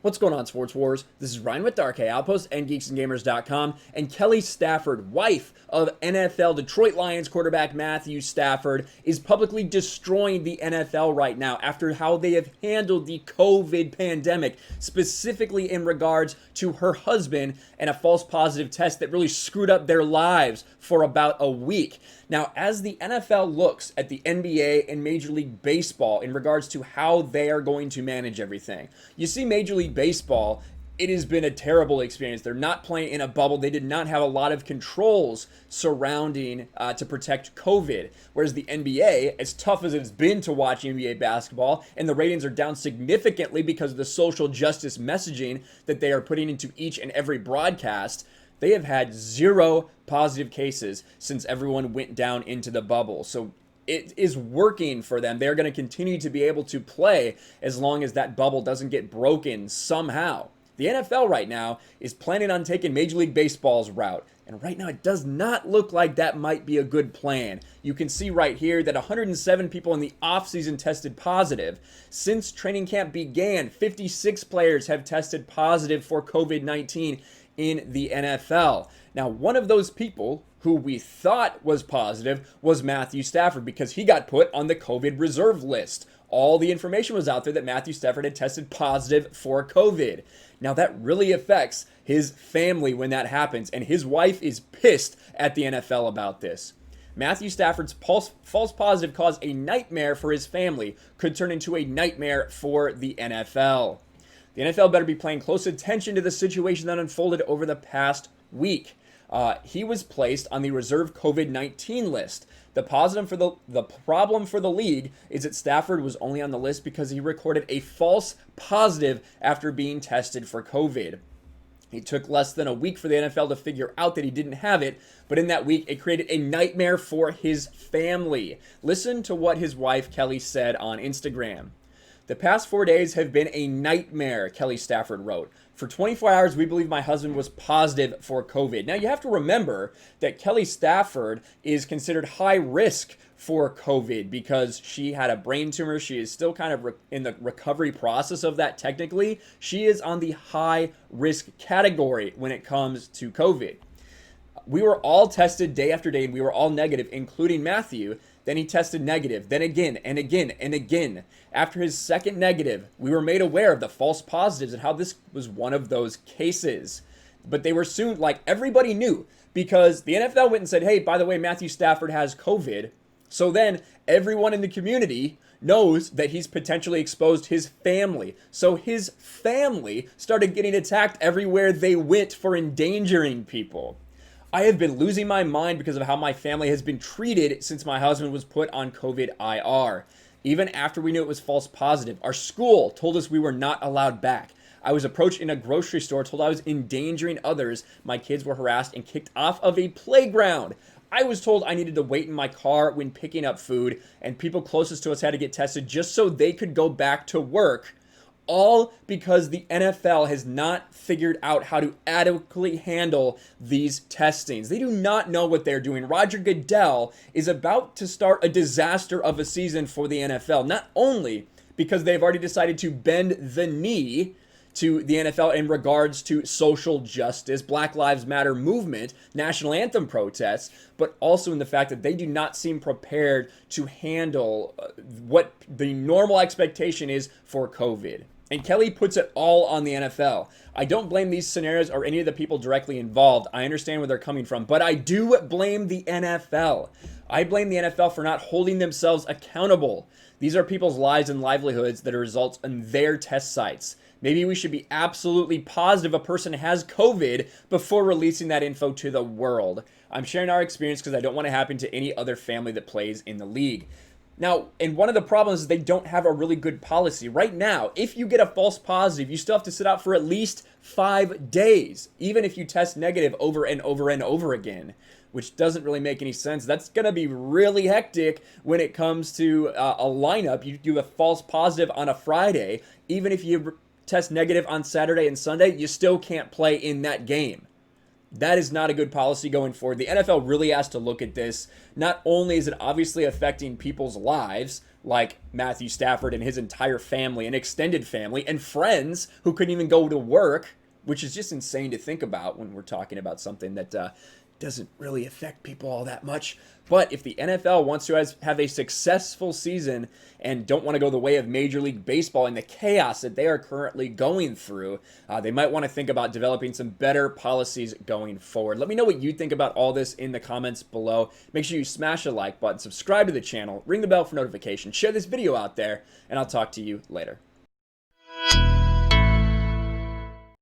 What's going on, Sports Wars? This is Ryan with Dark Hay Outpost and GeeksandGamers.com, and Kelly Stafford, wife of NFL Detroit Lions quarterback Matthew Stafford, is publicly destroying the NFL right now after how they have handled the COVID pandemic, specifically in regards to her husband and a false positive test that really screwed up their lives for about a week. Now, as the NFL looks at the NBA and Major League Baseball in regards to how they are going to manage everything, you see Major League Baseball, it has been a terrible experience. They're not playing in a bubble. They did not have a lot of controls surrounding to protect COVID. Whereas the NBA, as tough as it's been to watch NBA basketball, and the ratings are down significantly because of the social justice messaging that they are putting into each and every broadcast, they have had 0 positive cases since everyone went down into the bubble. So it is working for them. They're going to continue to be able to play as long as that bubble doesn't get broken somehow. The NFL right now is planning on taking Major League Baseball's route. And right now it does not look like that might be a good plan. You can see right here that 107 people in the offseason tested positive. Since training camp began, 56 players have tested positive for COVID-19 in the NFL. Now, one of those people who we thought was positive was Matthew Stafford, because he got put on the COVID reserve list. All the information was out there that Matthew Stafford had tested positive for COVID. Now, that really affects his family when that happens, and his wife is pissed at the NFL about this. Matthew Stafford's false positive caused a nightmare for his family, could turn into a nightmare for the NFL. The NFL better be paying close attention to the situation that unfolded over the past week. He was placed on the reserve COVID-19 list. The problem for the league is that Stafford was only on the list because he recorded a false positive after being tested for COVID. It took less than a week for the NFL to figure out that he didn't have it, but in that week, it created a nightmare for his family. Listen to what his wife, Kelly, said on Instagram. "The past 4 days have been a nightmare," Kelly Stafford wrote. "For 24 hours, we believe my husband was positive for COVID." Now, you have to remember that Kelly Stafford is considered high risk for COVID because she had a brain tumor. She is still kind of in the recovery process of that technically. She is on the high risk category when it comes to COVID. "We were all tested day after day, and we were all negative, including Matthew. Then he tested negative, then again and again and again. After his second negative, we were made aware of the false positives and how this was one of those cases. But they were soon, like everybody knew, because the NFL went and said, hey, by the way, Matthew Stafford has COVID. So then everyone in the community knows that he's potentially exposed his family. So his family started getting attacked everywhere they went for endangering people. I have been losing my mind because of how my family has been treated since my husband was put on COVID IR. Even after we knew it was false positive, our school told us we were not allowed back. I was approached in a grocery store, told I was endangering others. My kids were harassed and kicked off of a playground. I was told I needed to wait in my car when picking up food, and people closest to us had to get tested just so they could go back to work. All because the NFL has not figured out how to adequately handle these testings. They do not know what they're doing. Roger Goodell is about to start a disaster of a season for the NFL, not only because they've already decided to bend the knee to the NFL in regards to social justice, Black Lives Matter movement, national anthem protests, but also in the fact that they do not seem prepared to handle what the normal expectation is for COVID. And Kelly puts it all on the NFL. I don't blame these scenarios or any of the people directly involved. I understand where they're coming from, but I do blame the NFL. I blame the NFL for not holding themselves accountable. These are people's lives and livelihoods that are results in their test sites. Maybe we should be absolutely positive a person has COVID before releasing that info to the world. I'm sharing our experience because I don't want it to happen to any other family that plays in the league. Now, and one of the problems is they don't have a really good policy. Right now, if you get a false positive, you still have to sit out for at least 5 days, even if you test negative over and over and over again, which doesn't really make any sense. That's going to be really hectic when it comes to a lineup. You do a false positive on a Friday, even if you test negative on Saturday and Sunday, you still can't play in that game. That is not a good policy going forward. The NFL really has to look at this. Not only is it obviously affecting people's lives, like Matthew Stafford and his entire family and extended family and friends who couldn't even go to work, which is just insane to think about when we're talking about something that doesn't really affect people all that much. But if the NFL wants to have a successful season and don't want to go the way of Major League Baseball and the chaos that they are currently going through, they might want to think about developing some better policies going forward. Let me know what you think about all this in the comments below. Make sure you smash the like button, subscribe to the channel, ring the bell for notifications, share this video out there, and I'll talk to you later.